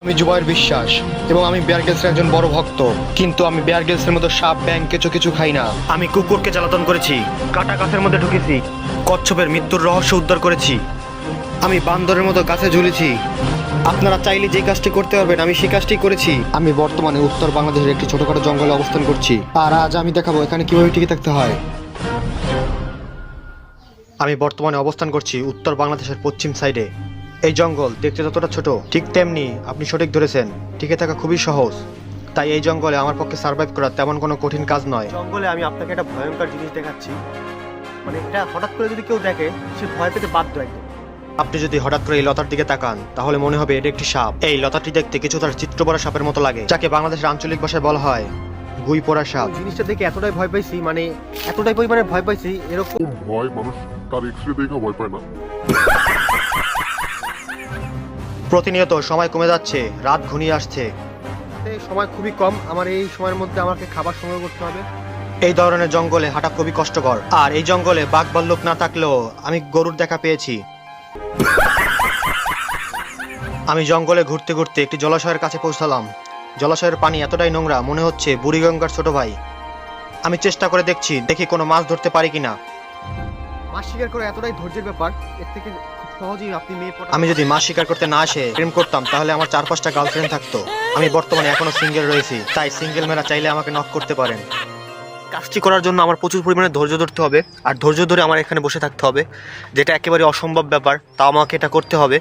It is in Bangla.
আমি জুবায়ের বিশ্বাস এবং আমি বেয়ার গ্রিলসের একজন বড় ভক্ত, কিন্তু আমি বেয়ার গ্রিলসের মতো সাপ, ব্যাঙ, কেঁচো কিছু খাই না। আমি কুকুরকে জ্বালাতন করেছি, কাটা গাছের মধ্যে ঢুকেছি, কচ্ছপের মৃত্যুর রহস্য উদ্ধার করেছি, আমি বান্দরের মতো গাছে ঝুলেছি। আপনারা চাইলে যে কাজটি করতে পারবেন আমি সেই কাজটি করেছি। আমি বর্তমানে উত্তর বাংলাদেশের একটি ছোটখাটো জঙ্গলে অবস্থান করছি, আর আজ আমি দেখাবো এখানে কিভাবে টিকে থাকতে হয়। আমি বর্তমানে অবস্থান করছি উত্তর বাংলাদেশের পশ্চিম সাইডে। এই জঙ্গল দেখতে যতটা ছোট ঠিক তেমনি আপনি সঠিক ধরেছেন, টিকে থাকা খুবই সহজ। তাই এই জঙ্গলে আমার পক্ষে সার্ভাইভ করা তেমন কোনো কঠিন কাজ নয়। জঙ্গলে আমি আপনাকে একটা ভয়ঙ্কর জিনিস দেখাচ্ছি, মানে এটা হঠাৎ করে যদি কেউ দেখে সে ভয় পেতে বাধ্য একদম। আপনি যদি হঠাৎ করে এই লতার দিকে তাকান তাহলে মনে হবে এটা একটি সাপ। এই লতাটি দেখতে কিছু তার চিত্রপরা সাপের মতো লাগে, যাকে বাংলাদেশের আঞ্চলিক ভাষায় বলা হয় গুই পড়া সাপ। জিনিসটা দেখে এতটাই ভয় পাইছি, মানে এতটাই পরিমাণে ভয় পাইছি, এরকম ভয় মানুষ তার এক্সরে দেখে ভয় পায় না। প্রতিনিয়ত সময় কমে যাচ্ছে, রাত ঘনিয়ে আসছে, সময় খুবই কম। আমার এই সময়ের মধ্যে আমাকে খাবার সংগ্রহ করতে হবে। এই ধরনের জঙ্গলে হাঁটা খুবই কষ্টকর, আর এই জঙ্গলে বাঘ ভাল্লুক না থাকলেও আমি গরুর দেখা পেয়েছি। আমি জঙ্গলে ঘুরতে ঘুরতে একটি জলাশয়ের কাছে পৌঁছালাম। জলাশয়ের পানি এতটাই নোংরা মনে হচ্ছে বুড়িগঙ্গার ছোট ভাই। আমি চেষ্টা করে দেখি কোনো মাছ ধরতে পারি কিনা। মাছ শিকার করা এতটাই ধৈর্যের ব্যাপার, এর থেকে সহজেই আপনি মেয়ে পটাতে। আমি যদি মাছ শিকার করতে না আসে প্রেম করতাম তাহলে আমার 4-5টা গার্লফ্রেন্ড থাকতো। আমি বর্তমানে এখনো সিঙ্গেল রয়েছি, তাই সিঙ্গেল মেয়েরা চাইলে আমাকে নক করতে পারেন। কাজটি করার জন্য আমার প্রচুর পরিমাণে ধৈর্য ধরতে হবে, আর ধৈর্য ধরে আমার এখানে বসে থাকতে হবে, যেটা একেবারে অসম্ভব ব্যাপার, তাও আমাকে এটা করতে হবে।